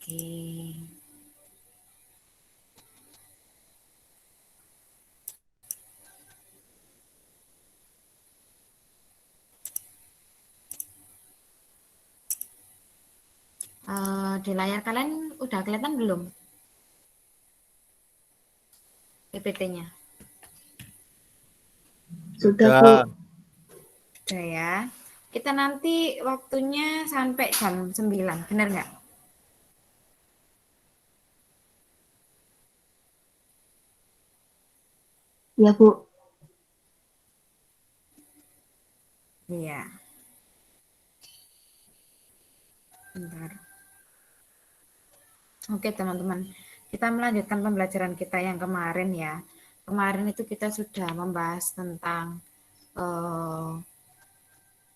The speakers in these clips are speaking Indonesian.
Oke. Di layar kalian udah kelihatan belum PPT-nya? Sudah, Bu. Sudah ya. Kita nanti waktunya sampai jam 9, benar nggak? Ya, Bu. Iya. Bentar. Oke teman-teman, kita melanjutkan pembelajaran kita yang kemarin ya. Kemarin itu kita sudah membahas tentang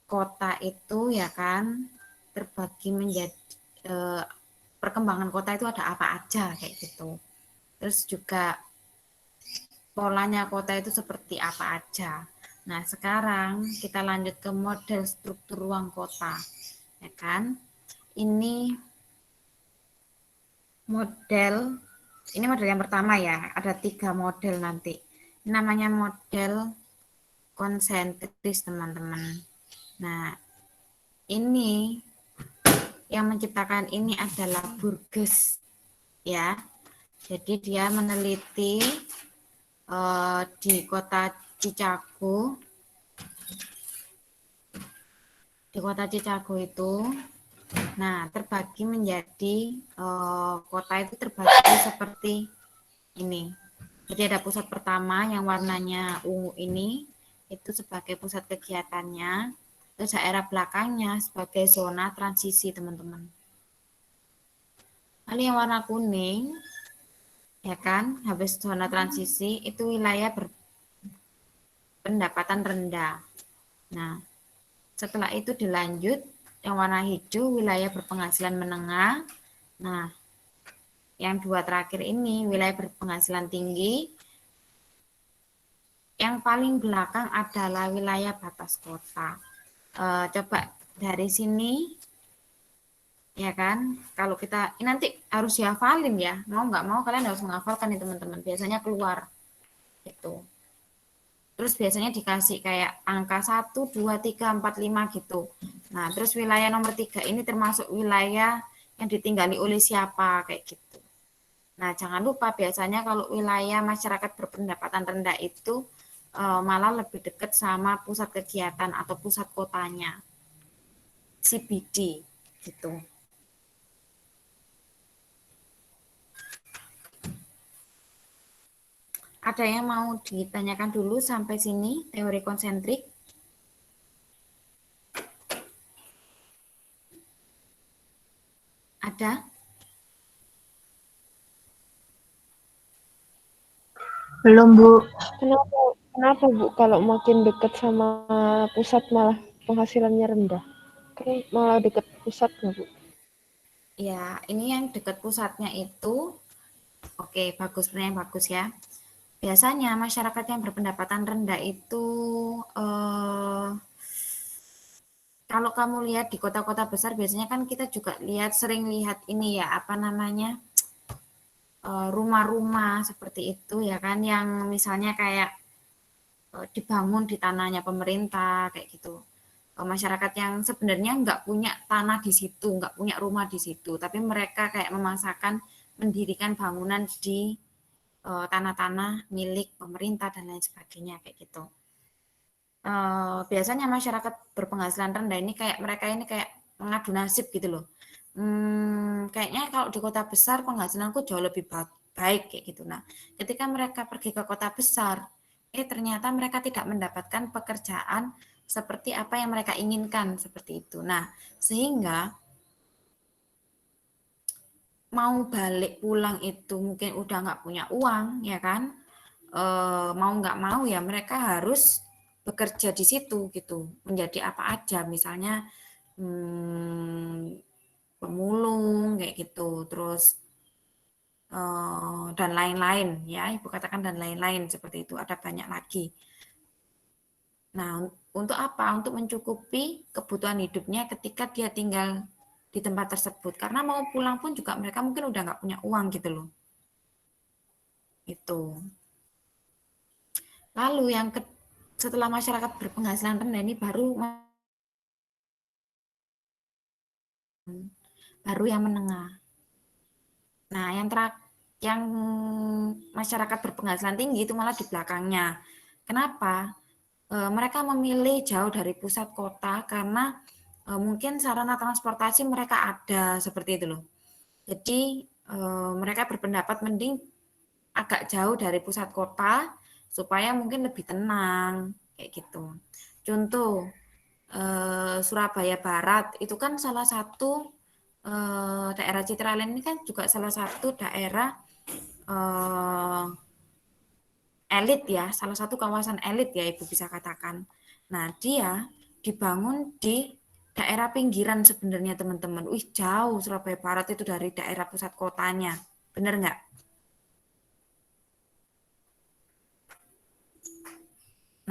kota itu ya kan terbagi menjadi perkembangan kota itu ada apa aja kayak gitu. Terus juga polanya kota itu seperti apa aja. Nah, sekarang kita lanjut ke model struktur ruang kota. Ya kan? Ini model yang pertama ya. Ada 3 model nanti. Ini namanya model konsentris, teman-teman. Nah, ini yang menciptakan ini adalah Burgess ya. Jadi dia meneliti di kota Chicago. Di kota Chicago itu, nah terbagi menjadi kota itu terbagi seperti ini. Jadi ada pusat pertama yang warnanya ungu ini, itu sebagai pusat kegiatannya. Terus daerah belakangnya sebagai zona transisi, teman-teman. Lalu yang warna kuning, ya kan, habis zona transisi itu wilayah berpendapatan rendah. Nah, setelah itu dilanjut yang warna hijau wilayah berpenghasilan menengah. Nah, yang 2 terakhir ini wilayah berpenghasilan tinggi. Yang paling belakang adalah wilayah batas kota. Coba dari sini ya kan, kalau kita ini nanti harus dihafalin ya, mau nggak mau kalian harus menghafalkan nih teman-teman, biasanya keluar itu. Terus biasanya dikasih kayak angka 1, 2, 3, 4, 5 gitu. Nah, terus wilayah nomor 3 ini termasuk wilayah yang ditinggali oleh siapa kayak gitu. Nah, jangan lupa biasanya kalau wilayah masyarakat berpendapatan rendah itu malah lebih dekat sama pusat kegiatan atau pusat kotanya, CBD gitu. Ada yang mau ditanyakan dulu sampai sini teori konsentrik? Ada? Belum, Bu. Kenapa Bu kalau makin dekat sama pusat malah penghasilannya rendah? Kan malah dekat pusat nggak Bu? Ya, ini yang dekat pusatnya itu, oke, bagus, sebenarnya bagus ya. Biasanya masyarakat yang berpendapatan rendah itu, kalau kamu lihat di kota-kota besar, biasanya kan kita juga sering lihat ini ya, apa namanya, rumah-rumah seperti itu ya kan, yang misalnya kayak dibangun di tanahnya pemerintah kayak gitu. Masyarakat yang sebenarnya nggak punya tanah di situ, nggak punya rumah di situ, tapi mereka kayak memaksakan mendirikan bangunan di tanah-tanah milik pemerintah dan lain sebagainya kayak gitu. Biasanya masyarakat berpenghasilan rendah ini kayak mereka ini kayak mengadu nasib gitu loh. Kayaknya kalau di kota besar penghasilanku jauh lebih baik kayak gitu. Nah, ketika mereka pergi ke kota besar, ternyata mereka tidak mendapatkan pekerjaan seperti apa yang mereka inginkan seperti itu. Nah, sehingga mau balik pulang itu mungkin udah nggak punya uang, ya kan? Mau nggak mau ya mereka harus bekerja di situ gitu, menjadi apa aja, misalnya pemulung kayak gitu, terus dan lain-lain ya, ibu katakan dan lain-lain seperti itu, ada banyak lagi. Nah, untuk apa? Untuk mencukupi kebutuhan hidupnya ketika dia tinggal di tempat tersebut. Karena mau pulang pun juga mereka mungkin udah nggak punya uang gitu loh. Itu. Lalu setelah masyarakat berpenghasilan rendah ini baru yang menengah. Nah, yang masyarakat berpenghasilan tinggi itu malah di belakangnya. Kenapa? Mereka memilih jauh dari pusat kota karena mungkin sarana transportasi mereka ada seperti itu loh. Jadi mereka berpendapat mending agak jauh dari pusat kota supaya mungkin lebih tenang kayak gitu. Contoh Surabaya Barat itu kan salah satu daerah Citralen ini kan juga salah satu daerah elit ya, salah satu kawasan elit ya Ibu bisa katakan. Nah, dia dibangun di daerah pinggiran sebenarnya teman-teman. Wih, jauh Surabaya Barat itu dari daerah pusat kotanya. Bener nggak?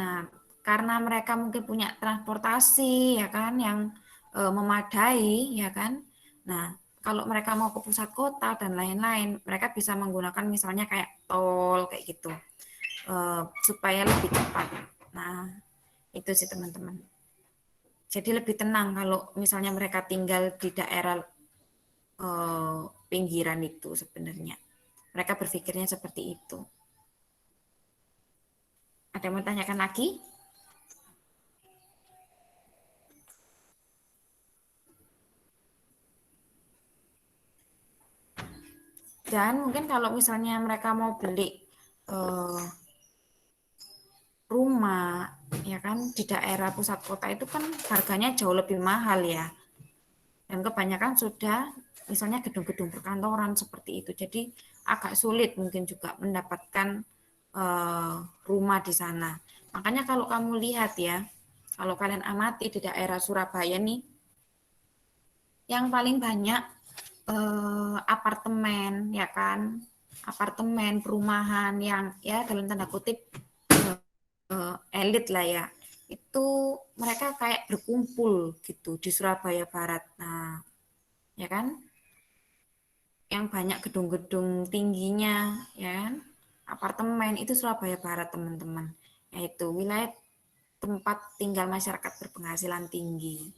Nah, karena mereka mungkin punya transportasi ya kan yang memadai ya kan. Nah, kalau mereka mau ke pusat kota dan lain-lain, mereka bisa menggunakan misalnya kayak tol kayak gitu supaya lebih cepat. Nah, itu sih teman-teman. Jadi lebih tenang kalau misalnya mereka tinggal di daerah pinggiran itu sebenarnya. Mereka berpikirnya seperti itu. Ada yang mau tanyakan lagi? Dan mungkin kalau misalnya mereka mau beli rumah, ya kan di daerah pusat kota itu kan harganya jauh lebih mahal ya. Dan kebanyakan sudah misalnya gedung-gedung perkantoran seperti itu. Jadi agak sulit mungkin juga mendapatkan rumah di sana. Makanya kalau kamu lihat ya, kalau kalian amati di daerah Surabaya nih, yang paling banyak apartemen ya kan, apartemen perumahan yang ya dalam tanda kutip elit lah ya, itu mereka kayak berkumpul gitu di Surabaya Barat. Nah, ya kan, yang banyak gedung-gedung tingginya, ya kan, apartemen itu Surabaya Barat teman-teman, yaitu wilayah tempat tinggal masyarakat berpenghasilan tinggi.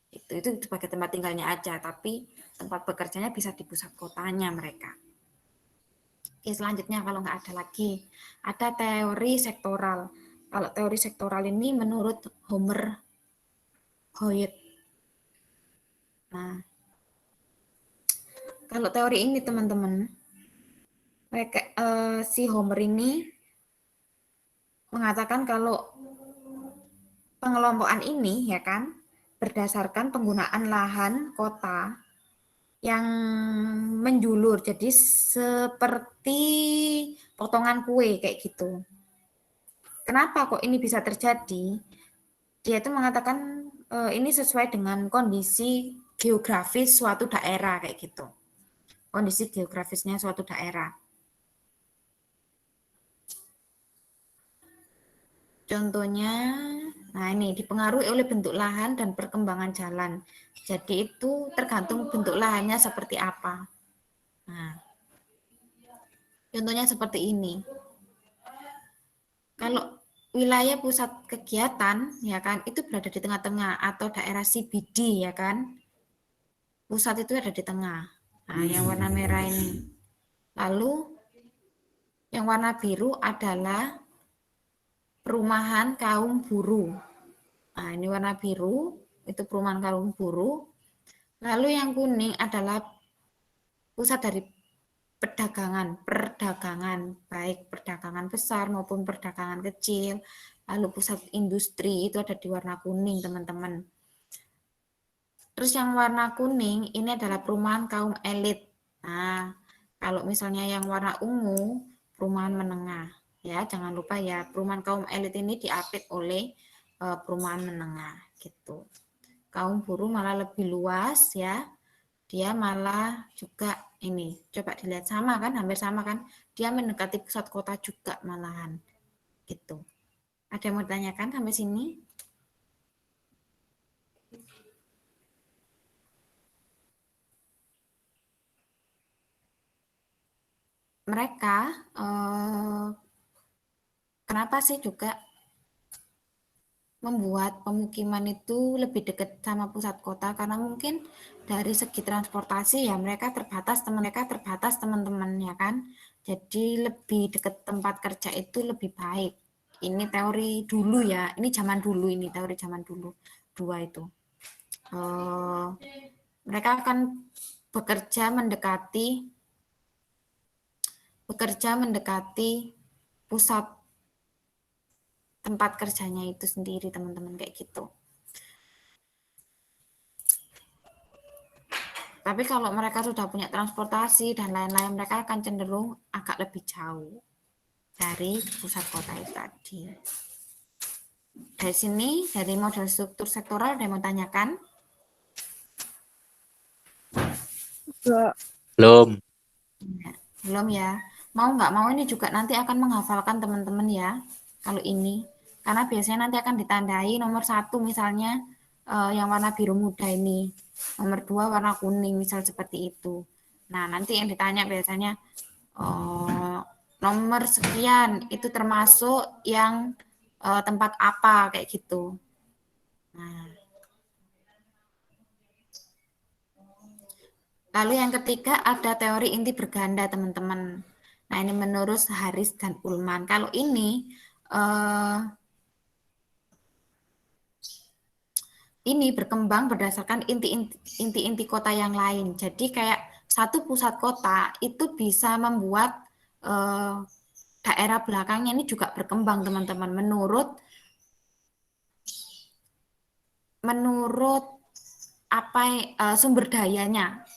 Itu sebagai tempat tinggalnya aja, tapi tempat bekerjanya bisa di pusat kotanya mereka. Oke, selanjutnya kalau nggak ada lagi, ada teori sektoral. Kalau teori sektoral ini menurut Homer Hoyt. Nah, kalau teori ini teman-teman, si Homer ini mengatakan kalau pengelompokan ini ya kan berdasarkan penggunaan lahan kota yang menjulur, jadi seperti potongan kue kayak gitu. Kenapa kok ini bisa terjadi? Dia itu mengatakan ini sesuai dengan kondisi geografis suatu daerah kayak gitu. Kondisi geografisnya suatu daerah. Contohnya, nah ini dipengaruhi oleh bentuk lahan dan perkembangan jalan. Jadi itu tergantung bentuk lahannya seperti apa. Nah, contohnya seperti ini. Kalau wilayah pusat kegiatan ya kan itu berada di tengah-tengah atau daerah CBD ya kan. Pusat itu ada di tengah. Nah, yang warna merah ini. Lalu yang warna biru adalah perumahan kaum buruh. Nah, ini warna biru, itu perumahan kaum buruh. Lalu yang kuning adalah pusat dari perdagangan, baik perdagangan besar maupun perdagangan kecil. Lalu pusat industri itu ada di warna kuning, teman-teman. Terus yang warna kuning ini adalah perumahan kaum elit. Nah, kalau misalnya yang warna ungu, perumahan menengah. Ya, jangan lupa ya, perumahan kaum elit ini diapit oleh perumahan menengah gitu. Kaum buruh malah lebih luas ya. Dia malah juga ini, coba dilihat sama kan, hampir sama kan. Dia mendekati pusat kota juga malahan gitu. Ada yang mau ditanyakan sampai sini? mereka kenapa sih juga membuat pemukiman itu lebih dekat sama pusat kota, karena mungkin dari segi transportasi ya mereka terbatas teman-teman ya kan. Jadi lebih dekat tempat kerja itu lebih baik. Ini teori dulu ya, ini zaman dulu, ini teori zaman dulu dua itu. Mereka akan bekerja mendekati pusat tempat kerjanya itu sendiri, teman-teman, kayak gitu. Tapi kalau mereka sudah punya transportasi dan lain-lain, mereka akan cenderung agak lebih jauh dari pusat kota itu tadi. Dari sini, dari model struktur sektoral, ada yang mau tanyakan? Enggak. Belum. Belum ya. Mau nggak mau ini juga nanti akan menghafalkan teman-teman ya. Kalau ini. Karena biasanya nanti akan ditandai nomor 1 misalnya yang warna biru muda ini. Nomor 2 warna kuning misal seperti itu. Nah nanti yang ditanya biasanya nomor sekian itu termasuk yang tempat apa kayak gitu. Nah. Lalu yang ketiga ada teori inti berganda, teman-teman. Nah, ini menurut Haris dan Ullman. Kalau ini berkembang berdasarkan inti-inti kota yang lain. Jadi kayak satu pusat kota itu bisa membuat daerah belakangnya ini juga berkembang, teman-teman. Menurut apa sumber dayanya.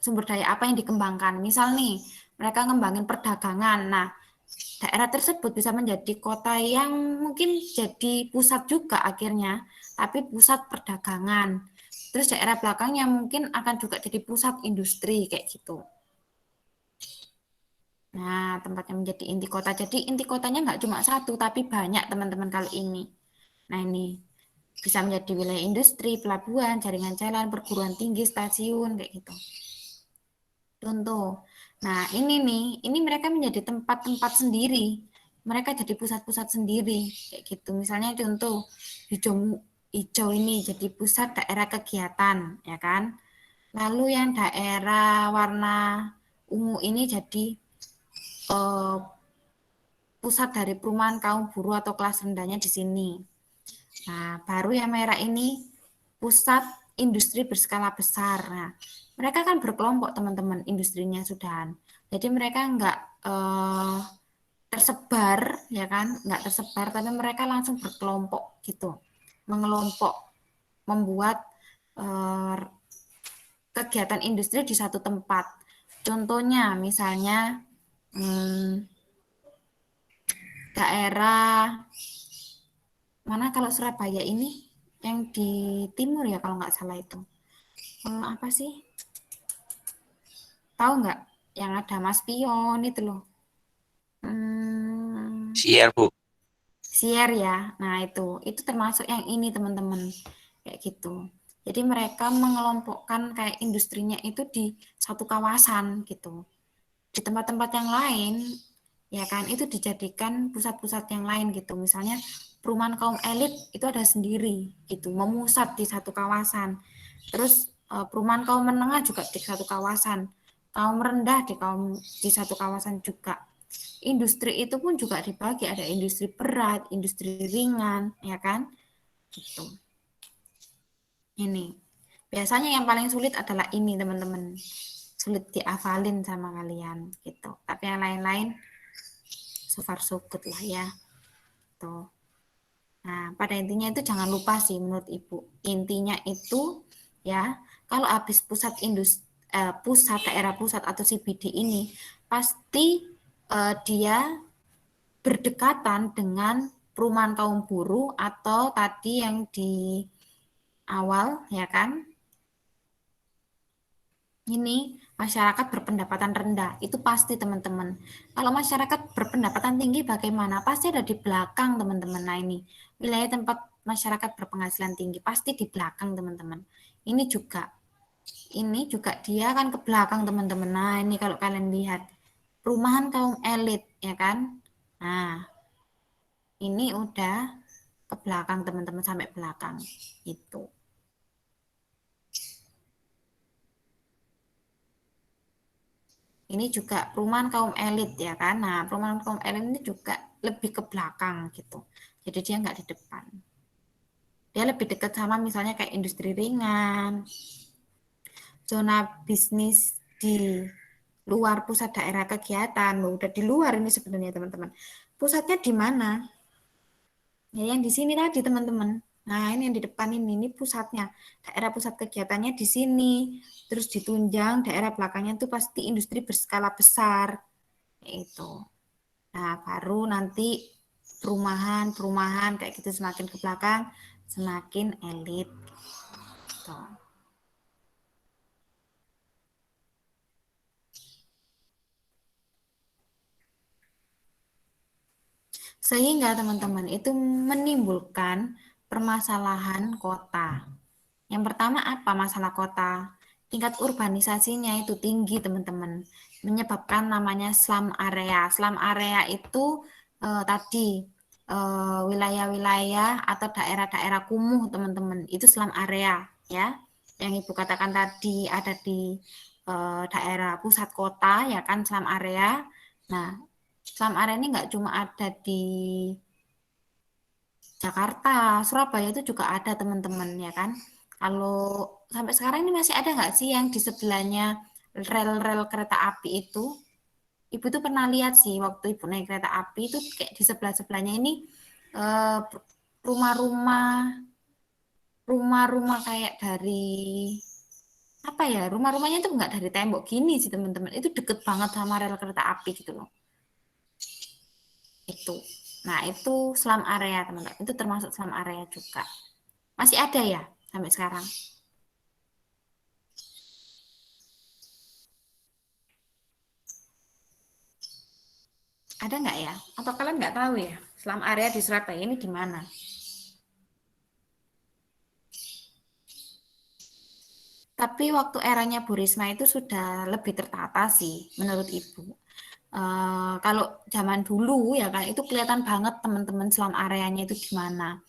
Sumber daya apa yang dikembangkan. Misal nih, mereka ngembangin perdagangan. Nah, daerah tersebut bisa menjadi kota yang mungkin jadi pusat juga akhirnya, tapi pusat perdagangan. Terus daerah belakangnya mungkin akan juga jadi pusat industri kayak gitu. Nah, tempatnya menjadi inti kota. Jadi inti kotanya nggak cuma satu, tapi banyak, teman-teman, kalau ini. Nah, ini bisa menjadi wilayah industri, pelabuhan, jaringan jalan, perguruan tinggi, stasiun, kayak gitu. Contoh. Nah, ini mereka menjadi tempat-tempat sendiri. Mereka jadi pusat-pusat sendiri, kayak gitu. Misalnya contoh, hijau ini jadi pusat daerah kegiatan, ya kan? Lalu yang daerah warna ungu ini jadi pusat dari perumahan kaum buruh atau kelas rendahnya di sini. Nah, baru yang merah ini pusat industri berskala besar. Nah, mereka kan berkelompok, teman-teman, industrinya sudah. Jadi mereka nggak tersebar, ya kan? Nggak tersebar, tapi mereka langsung berkelompok gitu, mengelompok, membuat kegiatan industri di satu tempat. Contohnya, misalnya daerah mana kalau Surabaya ini yang di timur ya kalau nggak salah itu. Apa sih? Tahu nggak? Yang ada Mas Pion itu loh. Siar, Bu. Siar ya. Nah, itu termasuk yang ini, teman-teman. Kayak gitu. Jadi mereka mengelompokkan kayak industrinya itu di satu kawasan gitu. Di tempat-tempat yang lain ya kan itu dijadikan pusat-pusat yang lain gitu. Misalnya perumahan kaum elit itu ada sendiri gitu, memusat di satu kawasan. Terus perumahan kaum menengah juga di satu kawasan. Kaum rendah di satu kawasan juga. Industri itu pun juga dibagi, ada industri berat, industri ringan, ya kan? Gitu. Ini. Biasanya yang paling sulit adalah ini, teman-teman. Sulit dihafalin sama kalian gitu. Tapi yang lain-lain so far so good lah ya. Tuh. Nah, pada intinya itu jangan lupa sih menurut Ibu. Intinya itu ya, kalau habis pusat daerah pusat atau CBD ini pasti dia berdekatan dengan perumahan kaum buruh atau tadi yang di awal ya kan. Ini masyarakat berpendapatan rendah, itu pasti, teman-teman. Kalau masyarakat berpendapatan tinggi bagaimana? Pasti ada di belakang, teman-teman. Nah, ini wilayah tempat masyarakat berpenghasilan tinggi pasti di belakang, teman-teman. Ini juga dia kan ke belakang, teman-teman. Nah, ini kalau kalian lihat perumahan kaum elit, ya kan? Nah, ini udah ke belakang teman-teman, sampai belakang itu. Ini juga perumahan kaum elit, ya kan? Nah, perumahan kaum elit ini juga lebih ke belakang gitu. Jadi dia nggak di depan. Dia lebih dekat sama misalnya kayak industri ringan, zona bisnis di luar pusat daerah kegiatan. Loh, udah di luar ini sebenarnya teman-teman. Pusatnya di mana? Ya, yang di sini tadi teman-teman. Nah, ini yang di depan ini pusatnya. Daerah pusat kegiatannya di sini. Terus ditunjang daerah belakangnya itu pasti industri berskala besar. Itu. Nah, baru nanti perumahan kayak gitu semakin ke belakang, semakin elit. Gitu. Sehingga teman-teman itu menimbulkan permasalahan kota. Yang pertama apa masalah kota? Tingkat urbanisasinya itu tinggi teman-teman. Menyebabkan namanya slum area. Slum area itu tadi wilayah-wilayah atau daerah-daerah kumuh teman-teman. Itu slum area ya. Yang Ibu katakan tadi ada di daerah pusat kota ya kan slum area. Nah, slum area ini nggak cuma ada di Jakarta, Surabaya itu juga ada teman-teman ya kan. Kalau sampai sekarang ini masih ada nggak sih yang di sebelahnya rel-rel kereta api itu? Ibu tuh pernah lihat sih waktu ibu naik kereta api itu kayak di sebelah-sebelahnya ini eh, rumah-rumah rumah-rumah kayak dari apa ya, rumah-rumahnya itu nggak dari tembok gini sih teman-teman, itu deket banget sama rel kereta api gitu loh. Itu. Nah, itu slum area, teman-teman. Itu termasuk slum area juga. Masih ada ya sampai sekarang? Ada nggak ya? Atau kalian nggak tahu ya? Slum area di Surabaya ini di mana? Tapi waktu eranya Bu Risma itu sudah lebih tertata sih, menurut Ibu. Kalau zaman dulu ya kan, itu kelihatan banget teman-teman slum areanya itu di mana.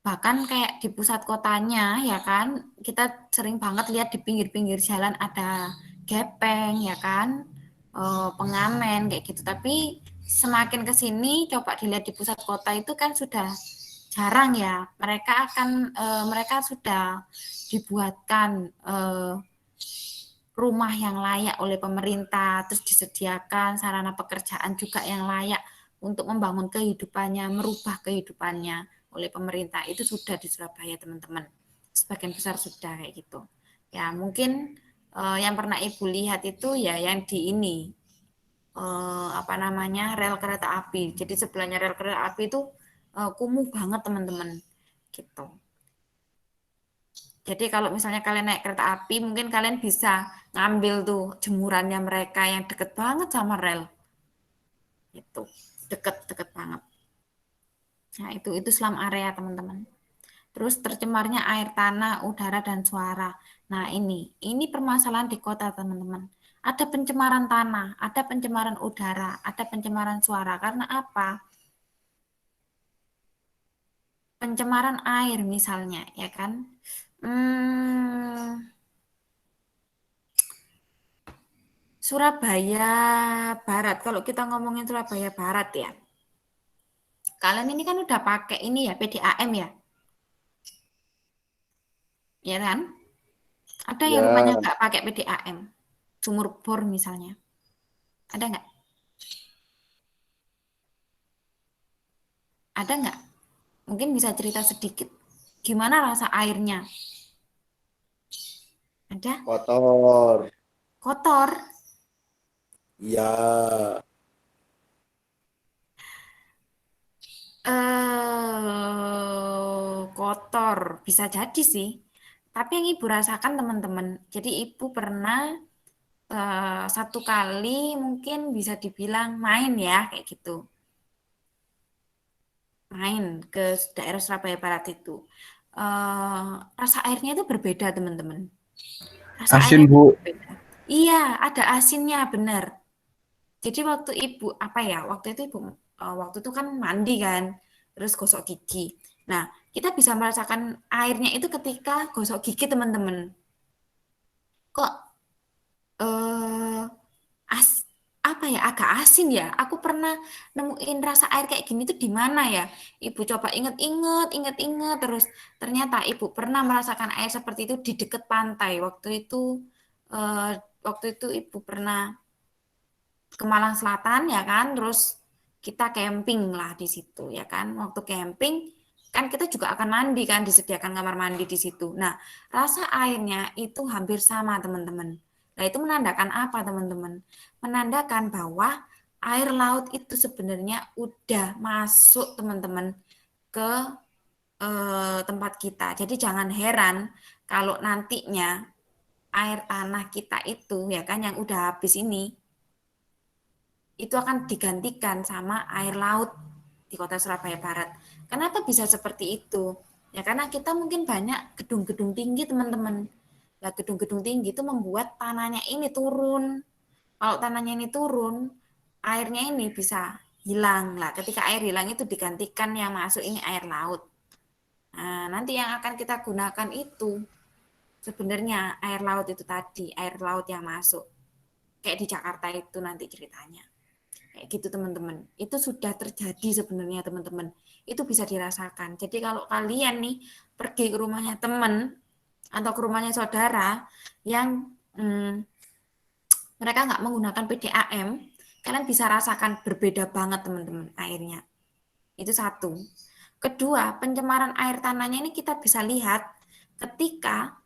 Bahkan kayak di pusat kotanya ya kan, kita sering banget lihat di pinggir-pinggir jalan ada gepeng ya kan, pengamen kayak gitu. Tapi semakin ke sini coba dilihat di pusat kota itu kan sudah jarang ya. Mereka sudah dibuatkan rumah yang layak oleh pemerintah, terus disediakan sarana pekerjaan juga yang layak untuk membangun kehidupannya, merubah kehidupannya oleh pemerintah. Itu sudah di Surabaya, teman-teman. Sebagian besar sudah kayak gitu. Ya, mungkin yang pernah Ibu lihat itu ya yang di ini apa namanya? Rel kereta api. Jadi sebelahnya rel kereta api itu kumuh banget, teman-teman. Gitu. Jadi kalau misalnya kalian naik kereta api, mungkin kalian bisa ngambil tuh jemurannya mereka yang deket banget sama rel. Itu deket-deket banget. Nah, itu slum area, teman-teman. Terus tercemarnya air tanah, udara, dan suara. Nah, ini permasalahan di kota, teman-teman. Ada pencemaran tanah, ada pencemaran udara, ada pencemaran suara. Karena apa? Pencemaran air misalnya, ya kan? Hmm, Surabaya Barat. Kalau kita ngomongin Surabaya Barat ya, kalian ini kan udah pakai ini ya PDAM ya, ya kan? Ada yang rumahnya Ya, nggak pakai PDAM, sumur bor misalnya, ada nggak? Ada nggak? Mungkin bisa cerita sedikit. Gimana rasa airnya? Ada? kotor. Kotor? Ya, Kotor bisa jadi sih. Tapi yang ibu rasakan teman-teman. Jadi ibu pernah satu kali mungkin bisa dibilang main ya kayak gitu. Main ke daerah Surabaya Barat itu. Eh, Rasa airnya itu berbeda teman-teman. Rasa airnya asin itu Bu. berbeda. Iya, ada asinnya benar. Jadi waktu ibu waktu itu kan mandi kan, terus gosok gigi. Nah, kita bisa merasakan airnya itu ketika gosok gigi teman-teman. Kok eh as apa ya, agak asin ya. Aku pernah nemuin rasa air kayak gini tuh di mana ya? Ibu coba inget-inget, inget-inget terus ternyata ibu pernah merasakan air seperti itu di dekat pantai. Eh, waktu itu ibu pernah ke Malang Selatan ya kan, terus kita camping lah di situ ya kan. Waktu camping kan kita juga akan mandi kan, disediakan kamar mandi di situ. Nah, rasa airnya itu hampir sama teman-teman. Nah, itu menandakan apa teman-teman? Menandakan bahwa air laut itu sebenarnya udah masuk teman-teman ke tempat kita. Jadi jangan heran kalau nantinya air tanah kita itu ya kan yang udah habis ini itu akan digantikan sama air laut di kota Surabaya Barat. Kenapa bisa seperti itu? Ya karena kita mungkin banyak gedung-gedung tinggi teman-teman. Nah, gedung-gedung tinggi itu membuat tanahnya ini turun. Kalau tanahnya ini turun, airnya ini bisa hilang. Lah, ketika air hilang itu digantikan yang masuk ini air laut. Nah, nanti yang akan kita gunakan itu sebenarnya air laut itu tadi, air laut yang masuk. Kayak di Jakarta itu nanti ceritanya. Kayak gitu teman-teman. Itu sudah terjadi sebenarnya teman-teman. Itu bisa dirasakan. Jadi kalau kalian nih pergi ke rumahnya teman atau ke rumahnya saudara yang mereka nggak menggunakan PDAM, kalian bisa rasakan berbeda banget teman-teman airnya. Itu satu. Kedua, pencemaran air tanahnya ini kita bisa lihat ketika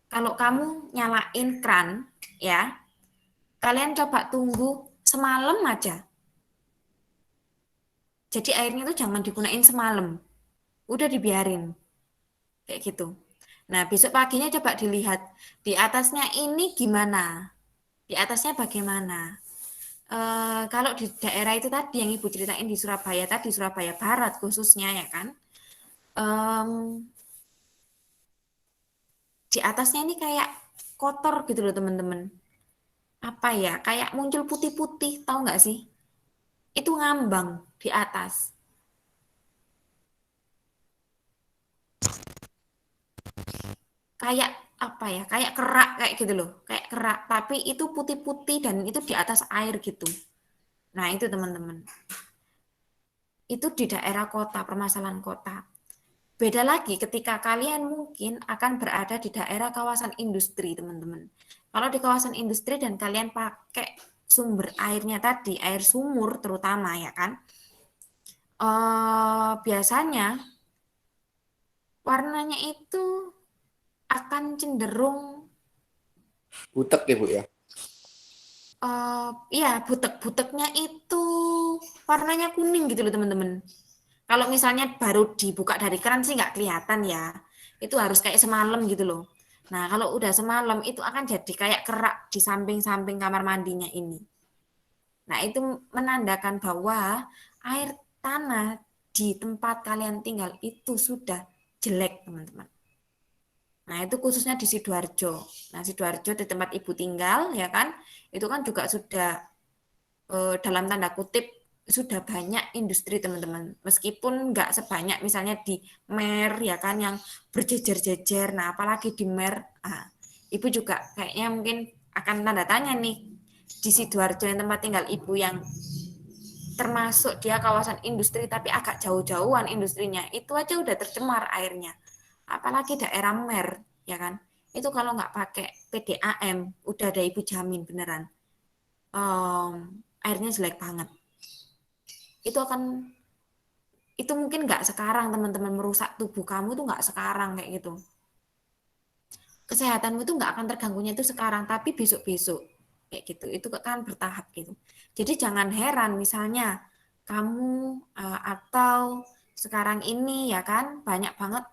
kalau kamu nyalain keran, ya, kalian coba tunggu semalam aja. Jadi airnya itu jangan digunain semalam. Udah dibiarin. Kayak gitu. Nah, besok paginya coba dilihat. Di atasnya ini gimana? Di atasnya bagaimana? Kalau di daerah itu tadi yang Ibu ceritain di Surabaya tadi, Surabaya Barat khususnya ya kan. Em, di atasnya ini kayak kotor gitu loh teman-teman. Apa ya? Kayak muncul putih-putih, tahu nggak sih? Itu ngambang di atas. Kayak apa ya, kayak kerak kayak gitu loh, kayak kerak tapi itu putih-putih dan itu di atas air gitu. Nah itu teman-teman, itu di daerah kota, permasalahan kota. Beda lagi ketika kalian mungkin akan berada di daerah kawasan industri teman-teman. Kalau di kawasan industri dan kalian pakai sumber airnya tadi, air sumur terutama ya kan, biasanya warnanya itu akan cenderung Butek ya, Bu ya. Iya, butek-buteknya itu warnanya kuning gitu loh teman-teman. Kalau misalnya baru dibuka dari keran sih nggak kelihatan ya. Itu harus kayak semalam gitu loh. Nah, kalau udah semalam itu akan jadi kayak kerak di samping-samping kamar mandinya ini. Nah, itu menandakan bahwa air tanah di tempat kalian tinggal itu sudah jelek, teman-teman. Nah, itu khususnya di Sidoarjo. Nah, Sidoarjo di tempat Ibu tinggal, ya kan, itu kan juga sudah dalam tanda kutip sudah banyak industri teman-teman. Meskipun nggak sebanyak misalnya di Mer ya kan yang berjejer-jejer. Nah, apalagi di Mer, Ibu juga kayaknya mungkin akan tanda tanya nih di Sidoarjo yang tempat tinggal Ibu yang termasuk dia kawasan industri tapi agak jauh-jauhan industrinya, itu aja udah tercemar airnya. Apalagi daerah Mer, ya kan? Itu kalau nggak pakai PDAM, udah ada Ibu jamin beneran. Airnya jelek banget. Itu akan itu mungkin nggak sekarang teman-teman merusak tubuh kamu tuh nggak sekarang kayak gitu. Kesehatanmu tuh nggak akan terganggunya itu sekarang, tapi besok-besok kayak gitu. Itu kan bertahap gitu. Jadi jangan heran misalnya kamu atau sekarang ini ya kan banyak banget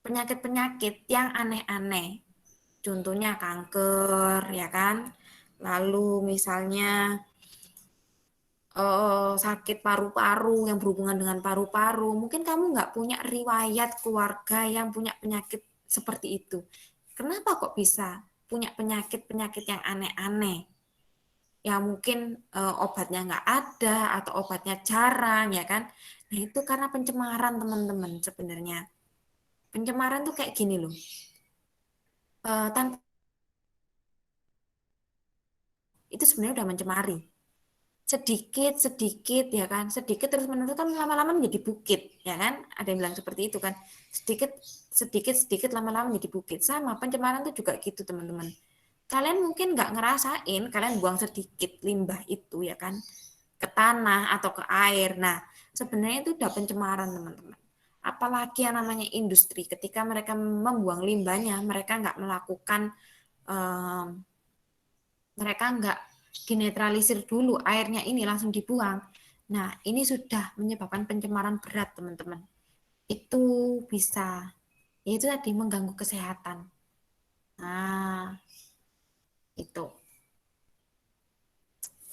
penyakit-penyakit yang aneh-aneh. Contohnya kanker ya kan. Lalu misalnya sakit paru-paru yang berhubungan dengan paru-paru. Mungkin kamu nggak punya riwayat keluarga yang punya penyakit seperti itu. Kenapa kok bisa punya penyakit-penyakit yang aneh-aneh? ya mungkin obatnya nggak ada atau obatnya jarang ya kan. Nah itu karena pencemaran teman-teman sebenarnya. Pencemaran tuh kayak gini loh. Tanpa itu sebenarnya udah mencemari. Sedikit ya kan, sedikit terus menerus kan lama-lama menjadi bukit ya kan, ada yang bilang seperti itu kan, sedikit sedikit lama-lama menjadi bukit. Sama pencemaran tuh juga gitu teman-teman, kalian mungkin nggak ngerasain, kalian buang sedikit limbah itu ya kan ke tanah atau ke air, nah sebenarnya itu udah pencemaran teman-teman. Apalagi yang namanya industri, ketika mereka membuang limbahnya, mereka nggak melakukan mereka nggak dinetralisir dulu airnya ini langsung dibuang. Nah, ini sudah menyebabkan pencemaran berat, teman-teman. Itu bisa, yaitu tadi mengganggu kesehatan. Nah, itu.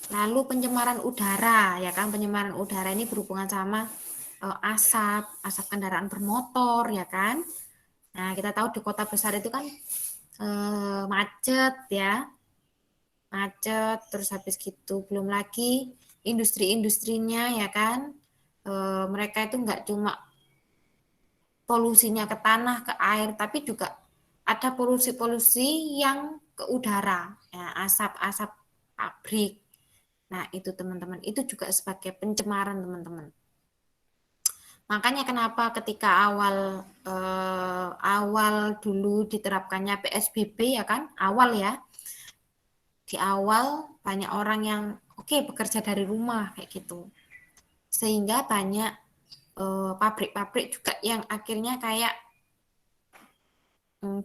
Lalu pencemaran udara, ya kan? Pencemaran udara ini berhubungan sama asap kendaraan bermotor, ya kan? Nah, kita tahu di kota besar itu kan macet, ya. Macet, terus habis gitu belum lagi industri-industrinya ya kan, mereka itu nggak cuma polusinya ke tanah ke air tapi juga ada polusi-polusi yang ke udara ya, asap-asap pabrik. Nah itu teman-teman, itu juga sebagai pencemaran teman-teman. Makanya kenapa ketika awal dulu diterapkannya PSBB ya kan, awal ya, di awal banyak orang yang oke bekerja dari rumah kayak gitu, sehingga banyak pabrik-pabrik juga yang akhirnya kayak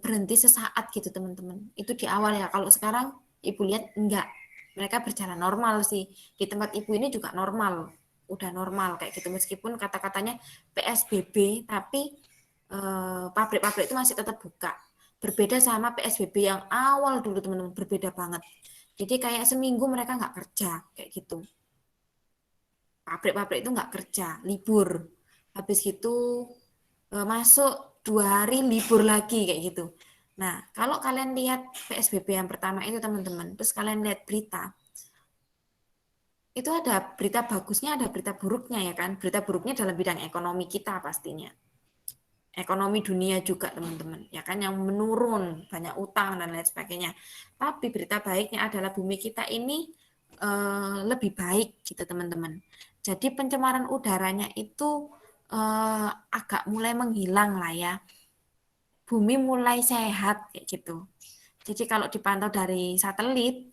berhenti sesaat gitu teman-teman. Itu di awal ya, kalau sekarang ibu lihat enggak, mereka berjalan normal sih, di tempat ibu ini juga normal, udah normal kayak gitu, meskipun kata-katanya PSBB tapi pabrik-pabrik itu masih tetap buka. Berbeda sama PSBB yang awal dulu teman-teman, berbeda banget. Jadi kayak seminggu mereka nggak kerja kayak gitu. Pabrik-pabrik itu nggak kerja, libur. Habis itu masuk 2 hari libur lagi kayak gitu. Nah, kalau kalian lihat PSBB yang pertama itu teman-teman, terus kalian lihat berita, itu ada berita bagusnya, ada berita buruknya ya kan. Berita buruknya dalam bidang ekonomi kita pastinya. Ekonomi dunia juga teman-teman, ya kan, yang menurun, banyak utang dan lain sebagainya. Tapi berita baiknya adalah bumi kita ini lebih baik gitu teman-teman. Jadi pencemaran udaranya itu agak mulai menghilang lah ya. Bumi mulai sehat kayak gitu. Jadi kalau dipantau dari satelit,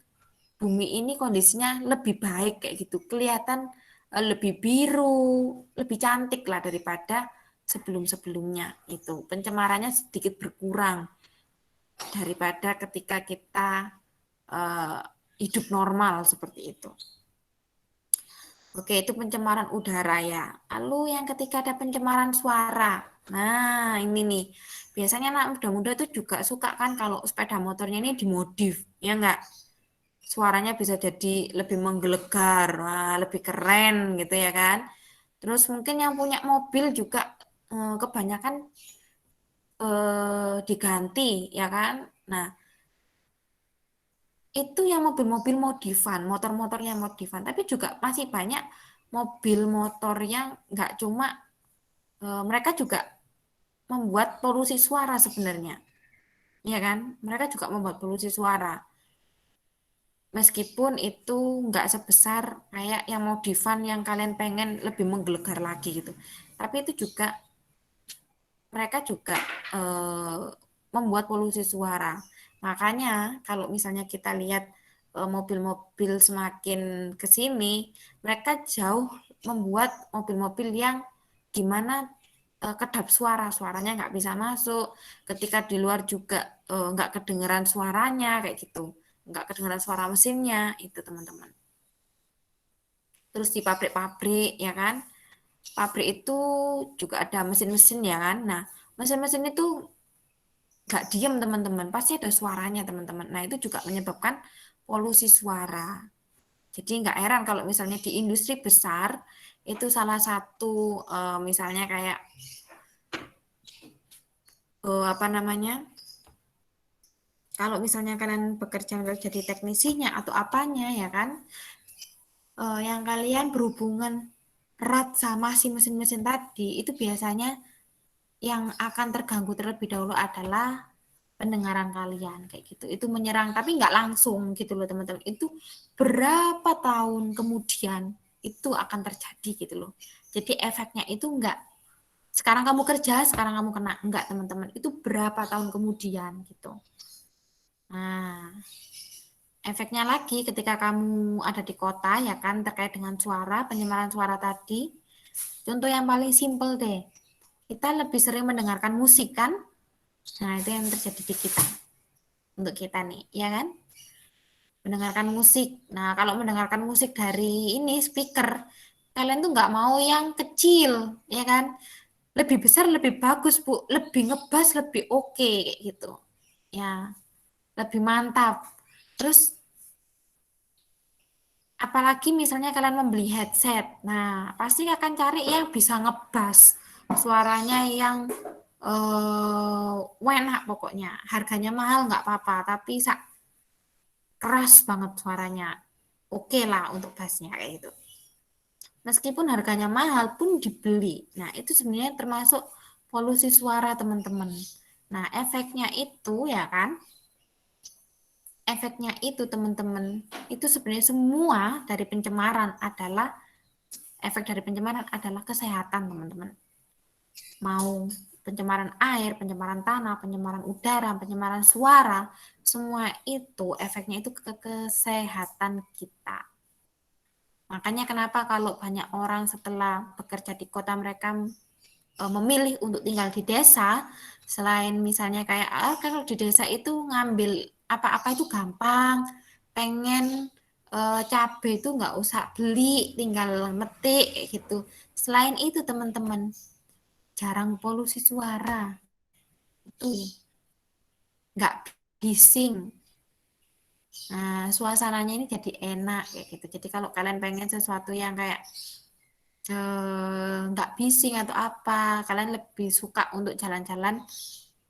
bumi ini kondisinya lebih baik kayak gitu. Kelihatan lebih biru, lebih cantik lah daripada sebelum-sebelumnya itu. Pencemarannya sedikit berkurang daripada ketika kita uh, hidup normal seperti itu. Oke, itu pencemaran udara ya. Lalu yang ketiga ada pencemaran suara. Nah, ini nih. Biasanya anak muda-muda itu juga suka kan kalau sepeda motornya ini dimodif, ya enggak? Suaranya bisa jadi lebih menggelegar, wah, lebih keren gitu ya kan. Terus mungkin yang punya mobil juga kebanyakan diganti ya kan. Nah, itu yang mobil-mobil modifan, motor-motornya modifan, tapi juga masih banyak mobil motor yang nggak cuma mereka juga membuat polusi suara sebenarnya, ya kan? Mereka juga membuat polusi suara, meskipun itu nggak sebesar kayak yang modifan yang kalian pengen lebih menggelegar lagi gitu. Tapi itu juga mereka juga eh, membuat polusi suara. Makanya kalau misalnya kita lihat mobil-mobil semakin ke sini, mereka jauh membuat mobil-mobil yang gimana kedap suara, suaranya nggak bisa masuk. Ketika di luar juga nggak kedengeran suaranya kayak gitu, nggak kedengeran suara mesinnya itu teman-teman. Terus di pabrik-pabrik ya kan, pabrik itu juga ada mesin-mesin ya kan. Nah, mesin-mesin itu nggak diem teman-teman, pasti ada suaranya teman-teman. Nah, itu juga menyebabkan polusi suara. Jadi nggak heran kalau misalnya di industri besar, itu salah satu misalnya kayak apa namanya, kalau misalnya kalian bekerja jadi teknisinya atau apanya ya kan, yang kalian berhubungan erat sama si mesin-mesin tadi, itu biasanya yang akan terganggu terlebih dahulu adalah pendengaran kalian kayak gitu. Itu menyerang tapi nggak langsung gitu loh teman-teman. Itu berapa tahun kemudian itu akan terjadi gitu loh. Jadi efeknya itu nggak sekarang kamu kerja, sekarang kamu kena. Enggak teman-teman, itu berapa tahun kemudian gitu. Nah, efeknya lagi ketika kamu ada di kota ya kan terkait dengan suara, penyemaran suara tadi. Contoh yang paling simpel deh. Kita lebih sering mendengarkan musik kan? Nah, itu yang terjadi di kita. Untuk kita nih, ya kan? Mendengarkan musik. Nah, kalau mendengarkan musik dari ini speaker, kalian tuh nggak mau yang kecil, ya kan? Lebih besar, lebih bagus, Bu. Lebih ngebas, lebih oke, kayak gitu. Ya, lebih mantap. Terus, apalagi misalnya kalian membeli headset. Nah, pasti akan cari yang bisa ngebas. Suaranya yang enak pokoknya. Harganya mahal nggak apa-apa, tapi keras banget suaranya. Oke lah untuk bassnya kayak gitu. Meskipun harganya mahal pun dibeli. Nah, itu sebenarnya termasuk polusi suara, teman-teman. Nah, efeknya itu ya kan, efeknya itu teman-teman, itu sebenarnya semua dari pencemaran adalah, efek dari pencemaran adalah kesehatan, teman-teman. Mau pencemaran air, pencemaran tanah, pencemaran udara, pencemaran suara, semua itu efeknya itu ke kesehatan kita. Makanya kenapa kalau banyak orang setelah bekerja di kota mereka memilih untuk tinggal di desa, selain misalnya kayak kalau di desa itu ngambil apa-apa itu gampang, pengen cabai itu nggak usah beli, tinggal metik kayak gitu. Selain itu teman-teman, jarang polusi suara, itu nggak bising. Nah, suasananya ini jadi enak kayak gitu. Jadi kalau kalian pengen sesuatu yang kayak nggak bising atau apa, kalian lebih suka untuk jalan-jalan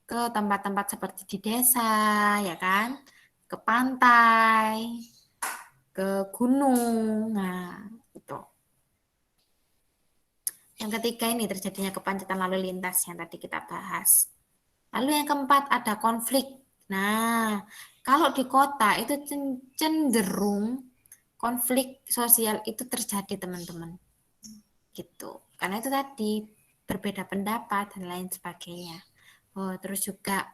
ke tempat-tempat seperti di desa, ya kan? Ke pantai, ke gunung. Nah, itu. Yang ketiga ini terjadinya kepancetan lalu lintas yang tadi kita bahas. Lalu yang keempat ada konflik. Nah, kalau di kota itu cenderung konflik sosial itu terjadi, teman-teman. Gitu. Karena itu tadi berbeda pendapat dan lain sebagainya. Terus juga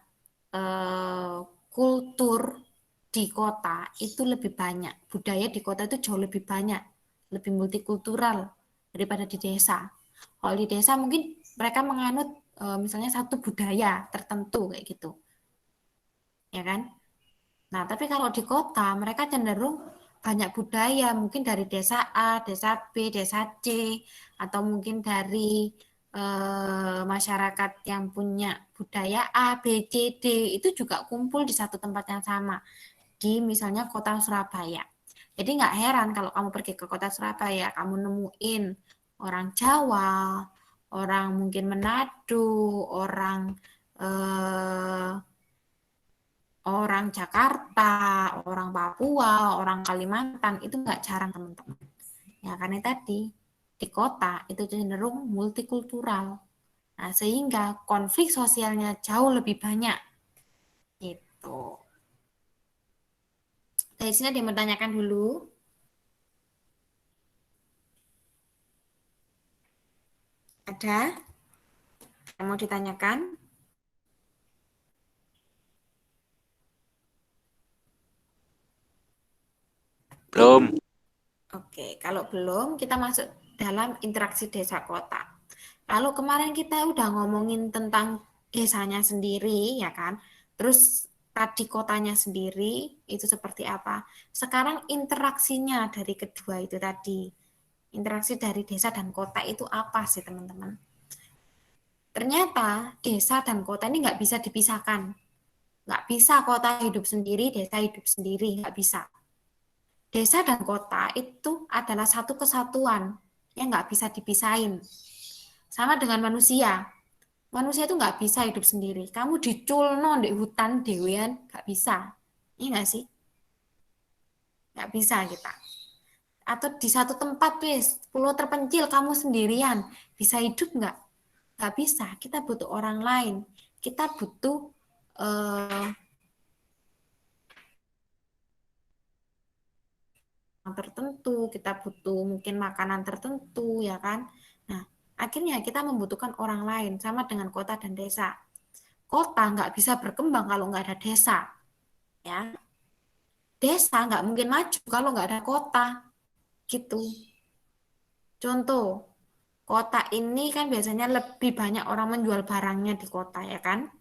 kultur di kota itu lebih banyak. Budaya di kota itu jauh lebih banyak, lebih multikultural daripada di desa. Kalau di desa mungkin mereka menganut misalnya satu budaya tertentu kayak gitu, ya kan? Nah, tapi kalau di kota mereka cenderung banyak budaya, mungkin dari desa A, desa B, desa C, atau mungkin dari masyarakat yang punya budaya A, B, C, D, itu juga kumpul di satu tempat yang sama, di misalnya kota Surabaya. Jadi nggak heran kalau kamu pergi ke kota Surabaya, kamu nemuin orang Jawa, orang mungkin Manado, orang orang Jakarta, orang Papua, orang Kalimantan, itu nggak jarang teman-teman. Ya karena tadi di kota itu cenderung multikultural. Nah, sehingga konflik sosialnya jauh lebih banyak. Gitu. Dari sini ada yang bertanyakan dulu. Ada yang mau ditanyakan? Belum. Oke, kalau belum kita masuk dalam interaksi desa kota. Kalau kemarin kita udah ngomongin tentang desanya sendiri, ya kan? Terus tadi kotanya sendiri itu seperti apa? Sekarang interaksinya dari kedua itu tadi. Interaksi dari desa dan kota itu apa sih, teman-teman? Ternyata desa dan kota ini nggak bisa dipisahkan. Nggak bisa kota hidup sendiri, desa hidup sendiri, nggak bisa. Desa dan kota itu adalah satu kesatuan yang nggak bisa dipisahin. Sama dengan manusia. Manusia itu nggak bisa hidup sendiri. Kamu diculno di hutan dewean, nggak bisa. Iya nggak sih? Nggak bisa kita. Atau di satu tempat, wis, pulau terpencil, kamu sendirian. Bisa hidup nggak? Nggak bisa. Kita butuh orang lain. Kita butuh eh, tertentu, kita butuh mungkin makanan tertentu, ya kan? Nah, akhirnya kita membutuhkan orang lain, sama dengan kota dan desa. Kota nggak bisa berkembang kalau nggak ada desa, ya. Desa nggak mungkin maju kalau nggak ada kota, gitu. Contoh, kota ini kan biasanya lebih banyak orang menjual barangnya di kota, ya kan?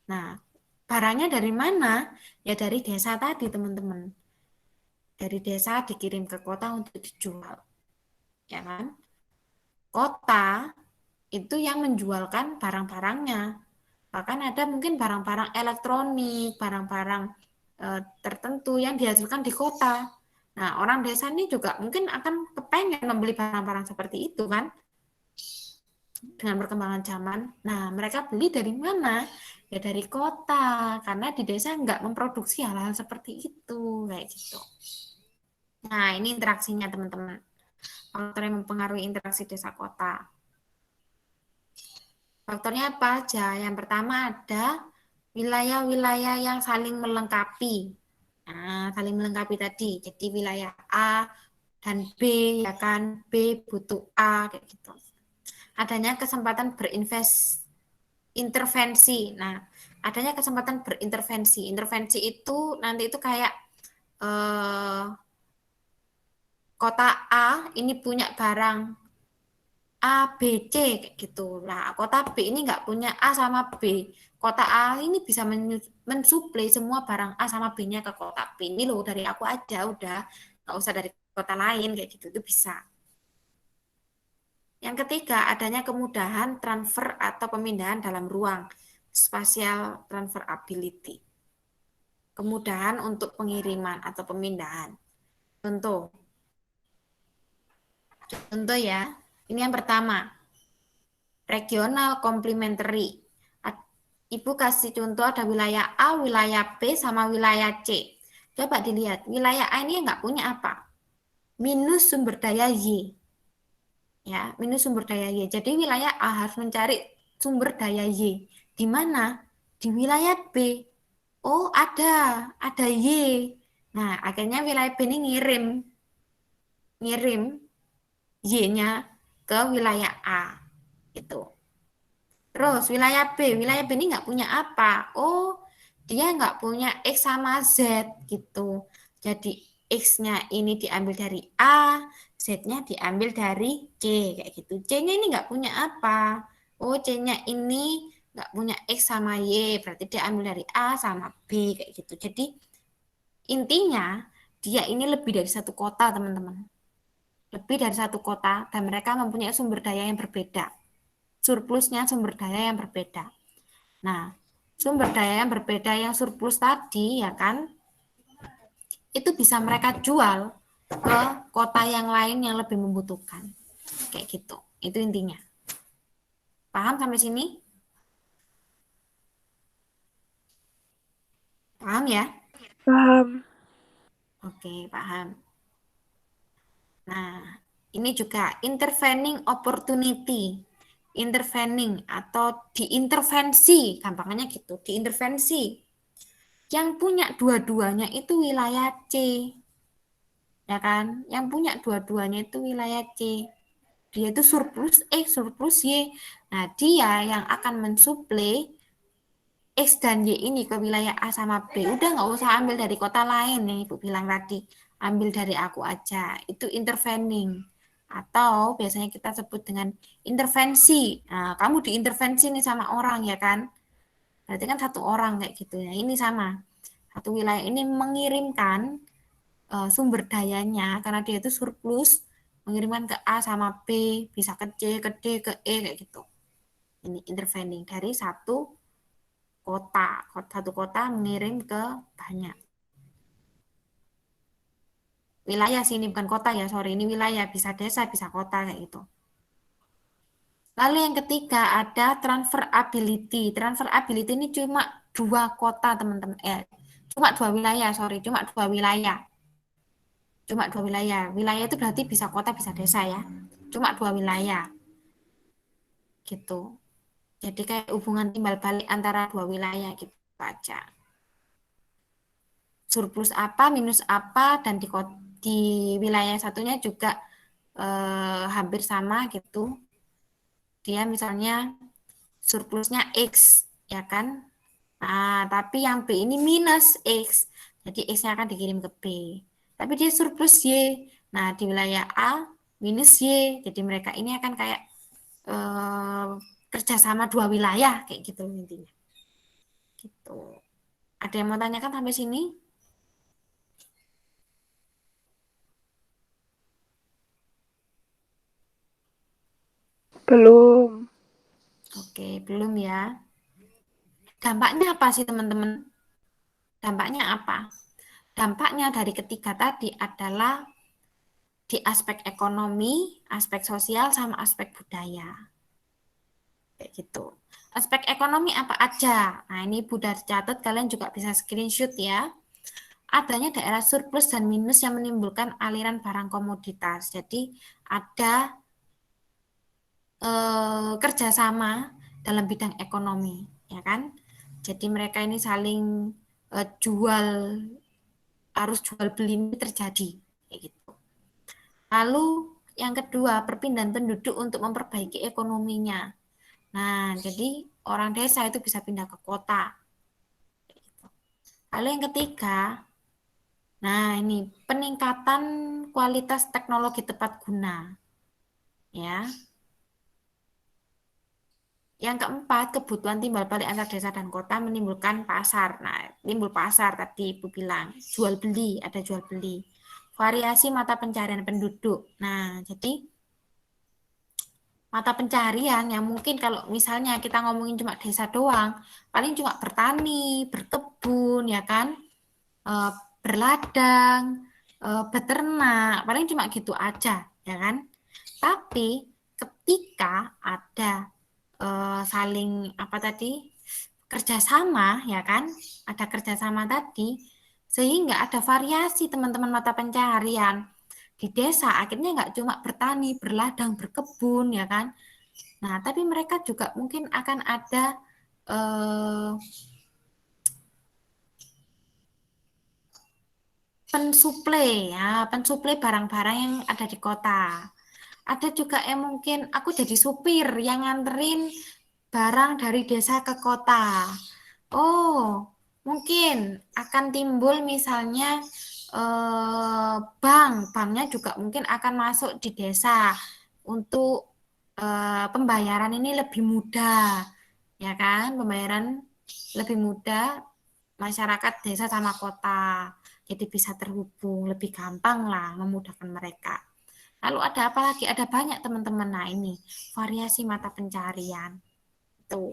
Nah, barangnya dari mana? Ya dari desa tadi, teman-teman. Dari desa dikirim ke kota untuk dijual, ya kan? Kota itu yang menjualkan barang-barangnya. Bahkan ada mungkin barang-barang elektronik, barang-barang tertentu yang dihasilkan di kota. Nah, orang desa ini juga mungkin akan kepengen membeli barang-barang seperti itu kan, dengan perkembangan zaman. Nah, mereka beli dari mana? Ya dari kota, karena di desa nggak memproduksi hal-hal seperti itu, kayak gitu. Nah, ini interaksinya teman-teman. Faktor yang mempengaruhi interaksi desa kota. Faktornya apa aja? Yang pertama ada wilayah-wilayah yang saling melengkapi. Nah, saling melengkapi tadi. Jadi wilayah A dan B, ya kan? B butuh A, kayak gitu. Adanya kesempatan intervensi. Nah, adanya kesempatan berintervensi. Intervensi itu nanti itu kayak kota A ini punya barang A, B, C kayak gitu. Nah, kota B ini nggak punya A sama B. Kota A ini bisa mensuplai semua barang A sama B-nya ke kota B. Ini loh dari aku aja udah, nggak usah dari kota lain kayak gitu. Itu bisa. Yang ketiga, adanya kemudahan transfer atau pemindahan dalam ruang, spatial transferability. Kemudahan untuk pengiriman atau pemindahan. Contoh, contoh ya. Ini yang pertama. Regional complementary. Ibu kasih contoh ada wilayah A, wilayah B, sama wilayah C. Coba dilihat, wilayah A ini nggak punya apa? Minus sumber daya Y. Ya, minus sumber daya Y. Jadi wilayah A harus mencari sumber daya Y. Di mana? Di wilayah B. Oh, ada Y. Nah, akhirnya wilayah B ini ngirim Y-nya ke wilayah A. Gitu. Terus wilayah B ini nggak punya apa? Oh, dia nggak punya X sama Z gitu. Jadi X-nya ini diambil dari A, Z-nya diambil dari C, kayak gitu. C-nya ini nggak punya apa? Oh, C-nya ini nggak punya X sama Y, berarti dia ambil dari A sama B, kayak gitu. Jadi intinya dia ini lebih dari satu kota, teman-teman. Lebih dari satu kota, dan mereka mempunyai sumber daya yang berbeda. Surplusnya sumber daya yang berbeda. Nah, sumber daya yang berbeda yang surplus tadi, ya kan, itu bisa mereka jual ke kota yang lain yang lebih membutuhkan. Kayak gitu. Itu intinya. Paham sampai sini? Paham ya? Paham. Oke, paham. Nah, ini juga intervening opportunity. Intervening atau diintervensi, gampangnya gitu, diintervensi. Yang punya dua-duanya itu wilayah C, ya kan? Yang punya dua-duanya itu wilayah C. Dia itu surplus X, surplus Y. Nah, dia yang akan mensuplai X dan Y ini ke wilayah A sama B. Udah nggak usah ambil dari kota lain yang Ibu bilang tadi. Ambil dari aku aja. Itu intervening. Atau biasanya kita sebut dengan intervensi. Nah, kamu diintervensi nih sama orang, ya kan? Berarti kan satu orang kayak gitu ya. Ini sama. Satu wilayah ini mengirimkan sumber dayanya karena dia itu surplus, mengirimkan ke A sama B, bisa ke C, ke D, ke E kayak gitu. Ini intervening dari satu kota mengirim ke banyak wilayah. Sini bukan kota ya, sorry, ini wilayah, bisa desa, bisa kota kayak gitu. Lalu yang ketiga ada transferability. Transferability ini cuma 2 kota, teman-teman. Cuma 2 wilayah, sorry, cuma 2 wilayah. Cuma 2 wilayah. Wilayah itu berarti bisa kota, bisa desa ya. Cuma 2 wilayah. Gitu. Jadi kayak hubungan timbal balik antara 2 wilayah gitu aja. Surplus apa, minus apa, dan di wilayah satunya juga hampir sama gitu. Dia misalnya surplusnya X, ya kan? Nah, tapi yang B ini minus X. Jadi X-nya akan dikirim ke B. Tapi dia surplus Y. Nah, di wilayah A minus Y. Jadi mereka ini akan kayak eh, kerjasama 2 wilayah kayak gitu intinya. Gitu. Ada yang mau tanyakan sampai sini? Belum. Oke, belum ya. Dampaknya apa sih teman-teman? Dampaknya apa? Dampaknya dari ketiga tadi adalah di aspek ekonomi, aspek sosial, sama aspek budaya. Kayak gitu. Aspek ekonomi apa aja? Nah, ini Bunda catat, kalian juga bisa screenshot ya. Adanya daerah surplus dan minus yang menimbulkan aliran barang komoditas. Jadi ada kerjasama dalam bidang ekonomi, ya kan? Jadi mereka ini saling jual, arus jual beli ini terjadi, kayak gitu. Lalu yang kedua, perpindahan penduduk untuk memperbaiki ekonominya. Nah, jadi orang desa itu bisa pindah ke kota. Lalu yang ketiga, nah ini peningkatan kualitas teknologi tepat guna, ya. Yang keempat, kebutuhan timbal balik antar desa dan kota menimbulkan pasar. Nah, timbul pasar tadi Ibu bilang, jual beli, ada jual beli. Variasi mata pencarian penduduk. Nah, jadi mata pencarian yang mungkin kalau misalnya kita ngomongin cuma desa doang, paling cuma bertani, berkebun, ya kan? Eh, berladang, beternak, paling cuma gitu aja, ya kan? Tapi ketika ada saling apa tadi kerjasama, ya kan? Ada kerjasama tadi, sehingga ada variasi teman-teman mata pencaharian di desa. Akhirnya nggak cuma bertani, berladang, berkebun, ya kan? Nah, tapi mereka juga mungkin akan ada eh, pensuplai ya, pensuplai barang-barang yang ada di kota. Ada juga yang mungkin aku jadi supir yang nganterin barang dari desa ke kota. Oh, mungkin akan timbul misalnya banknya juga mungkin akan masuk di desa untuk pembayaran ini lebih mudah, ya kan? Pembayaran lebih mudah masyarakat desa sama kota. Jadi bisa terhubung lebih gampang lah, memudahkan mereka. Lalu ada apa lagi? Ada banyak teman-teman. Nah ini variasi mata pencarian tuh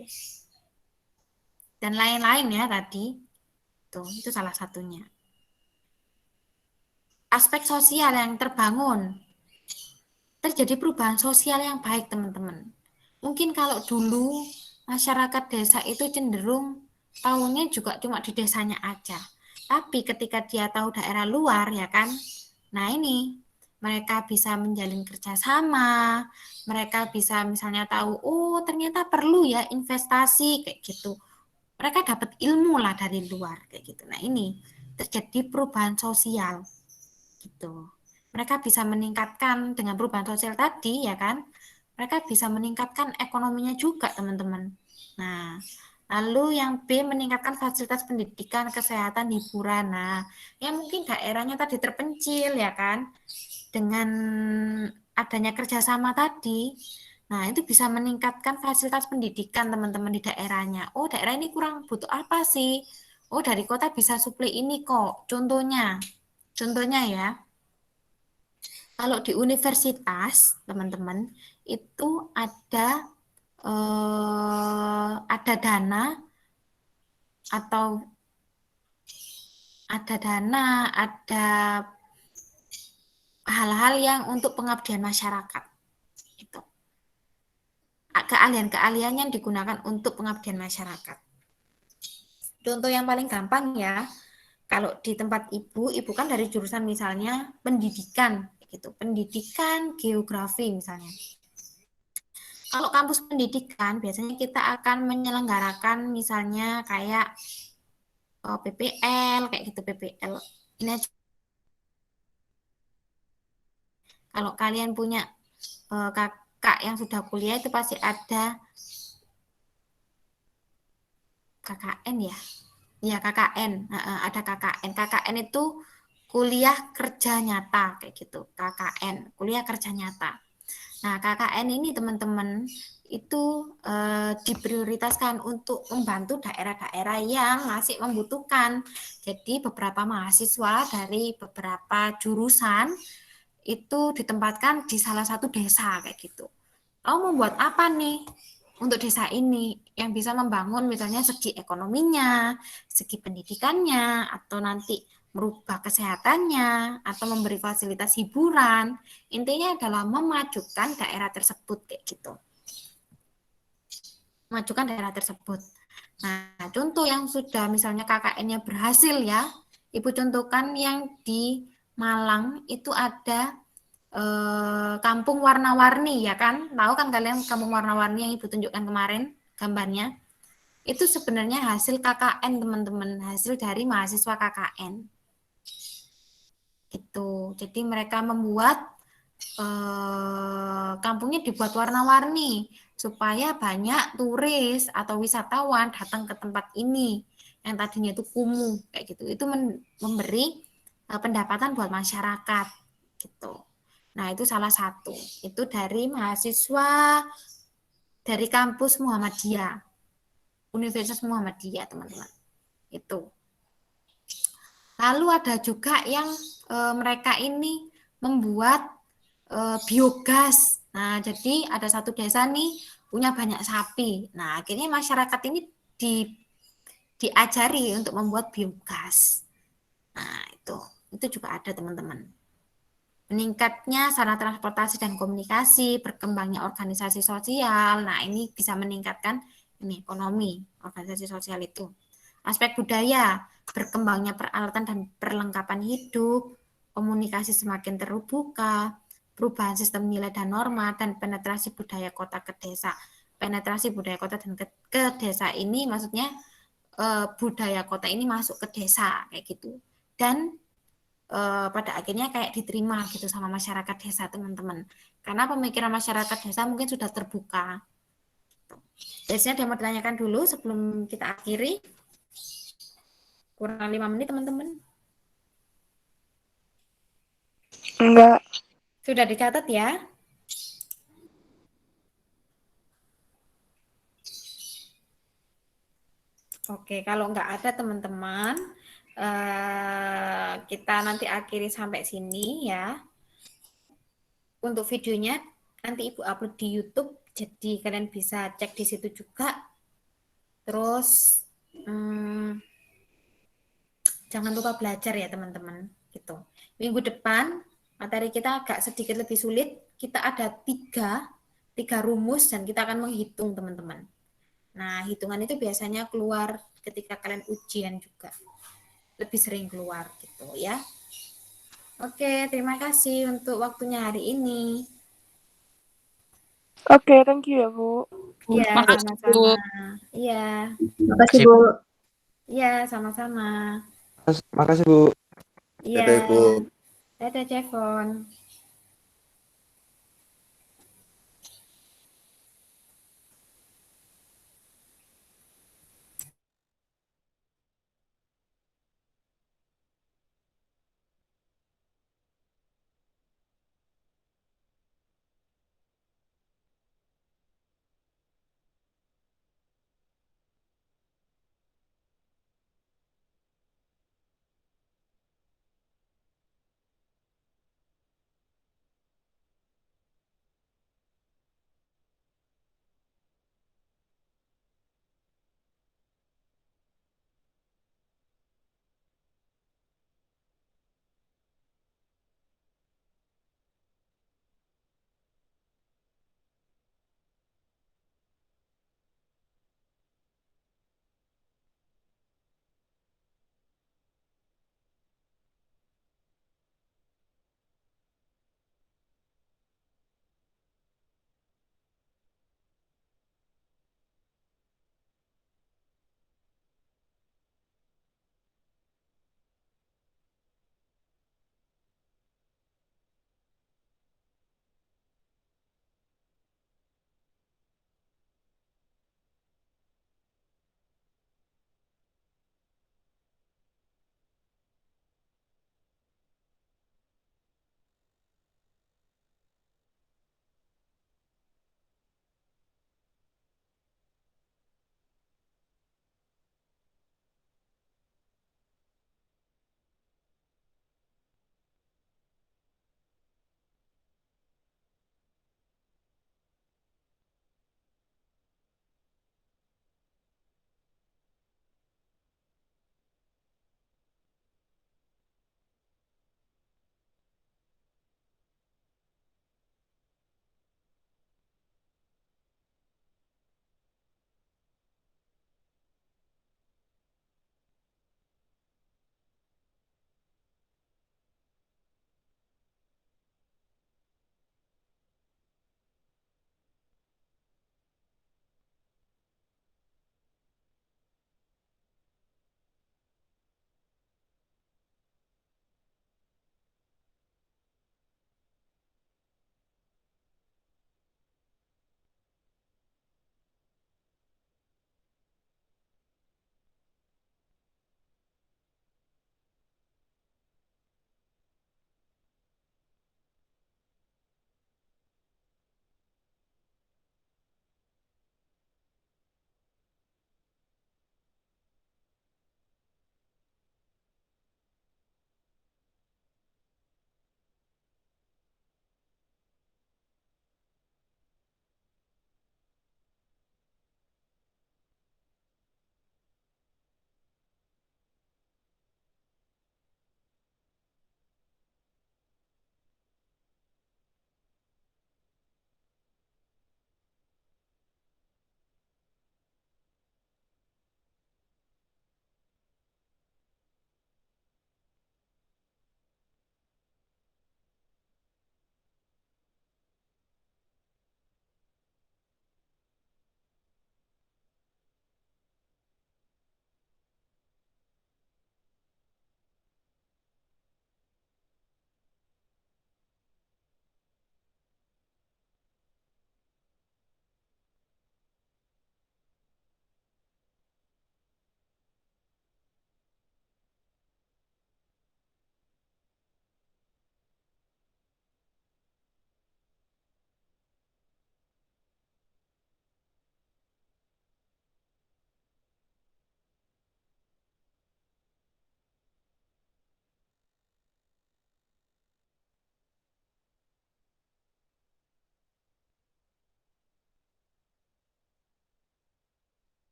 dan lain-lain ya tadi. Tuh itu salah satunya. Aspek sosial yang terbangun, terjadi perubahan sosial yang baik teman-teman. Mungkin kalau dulu masyarakat desa itu cenderung tahunya juga cuma di desanya aja. Tapi ketika dia tahu daerah luar ya kan, nah ini mereka bisa menjalin kerjasama, mereka bisa misalnya tahu, oh ternyata perlu ya investasi kayak gitu. Mereka dapat ilmu lah dari luar kayak gitu. Nah ini terjadi perubahan sosial gitu. Mereka bisa meningkatkan dengan perubahan sosial tadi ya kan. Mereka bisa meningkatkan ekonominya juga teman-teman. Nah, lalu yang B meningkatkan fasilitas pendidikan, kesehatan, hiburan. Nah, yang mungkin daerahnya tadi terpencil ya kan. Dengan adanya kerjasama tadi, nah itu bisa meningkatkan fasilitas pendidikan teman-teman di daerahnya. Oh, daerah ini kurang butuh apa sih? Oh, dari kota bisa suplai ini kok. Contohnya ya. Kalau di universitas, teman-teman, itu ada dana atau ada hal-hal yang untuk pengabdian masyarakat. Itu. keahlian-keahlian yang digunakan untuk pengabdian masyarakat. Contoh yang paling gampang ya, kalau di tempat ibu kan dari jurusan misalnya pendidikan, gitu, pendidikan geografi misalnya. Kalau kampus pendidikan biasanya kita akan menyelenggarakan misalnya kayak PPL, kayak gitu PPL. Ini aja. Kalau kalian punya kakak yang sudah kuliah itu pasti ada KKN ya. Ya KKN, ada KKN. KKN itu kuliah kerja nyata kayak gitu. KKN, kuliah kerja nyata. Nah, KKN ini teman-teman itu diprioritaskan untuk membantu daerah-daerah yang masih membutuhkan. Jadi beberapa mahasiswa dari beberapa jurusan itu ditempatkan di salah satu desa kayak gitu. Kamu membuat apa nih untuk desa ini yang bisa membangun misalnya segi ekonominya, segi pendidikannya, atau nanti merubah kesehatannya, atau memberi fasilitas hiburan. Intinya adalah memajukan daerah tersebut kayak gitu. Memajukan daerah tersebut. Nah, contoh yang sudah misalnya KKN-nya berhasil ya, Ibu contohkan yang di Malang itu ada kampung warna-warni ya kan, tahu kan kalian kampung warna-warni yang Ibu tunjukkan kemarin gambarnya, itu sebenarnya hasil KKN teman-teman, hasil dari mahasiswa KKN itu. Jadi mereka membuat kampungnya dibuat warna-warni supaya banyak turis atau wisatawan datang ke tempat ini yang tadinya itu kumuh kayak gitu. Itu memberi pendapatan buat masyarakat gitu. Nah, itu salah satu. Itu dari mahasiswa dari kampus Muhammadiyah. Universitas Muhammadiyah, teman-teman. Itu. Lalu ada juga yang mereka ini membuat biogas. Nah, jadi ada satu desa nih punya banyak sapi. Nah, akhirnya masyarakat ini diajari untuk membuat biogas. Nah, itu juga ada, teman-teman. Meningkatnya sarana transportasi dan komunikasi, berkembangnya organisasi sosial. Nah, ini bisa meningkatkan ini ekonomi, organisasi sosial itu. Aspek budaya, berkembangnya peralatan dan perlengkapan hidup, komunikasi semakin terbuka, perubahan sistem nilai dan norma, dan penetrasi budaya kota ke desa. Penetrasi budaya kota dan ke desa ini maksudnya budaya kota ini masuk ke desa kayak gitu. Dan pada akhirnya kayak diterima gitu sama masyarakat desa, teman-teman. Karena pemikiran masyarakat desa mungkin sudah terbuka. Biasanya ada yang mau ditanyakan dulu sebelum kita akhiri. Kurang 5 menit, teman-teman. Enggak. Sudah dicatat ya? Oke, kalau nggak ada teman-teman, kita nanti akhiri sampai sini ya. Untuk videonya nanti Ibu upload di YouTube, jadi kalian bisa cek di situ juga. Terus jangan lupa belajar ya teman-teman. Gitu. Minggu depan materi kita agak sedikit lebih sulit. Kita ada tiga rumus dan kita akan menghitung teman-teman. Nah, hitungan itu biasanya keluar ketika kalian ujian juga. Lebih sering keluar gitu ya. Oke, terima kasih untuk waktunya hari ini. Oke, thank you ya, Bu. Iya, Makasih, Bu. sama-sama. Iya. Makasih, Bu. Iya, sama-sama. Makasih Bu. Iya. Dadah Ibu. Dadah, Cevon.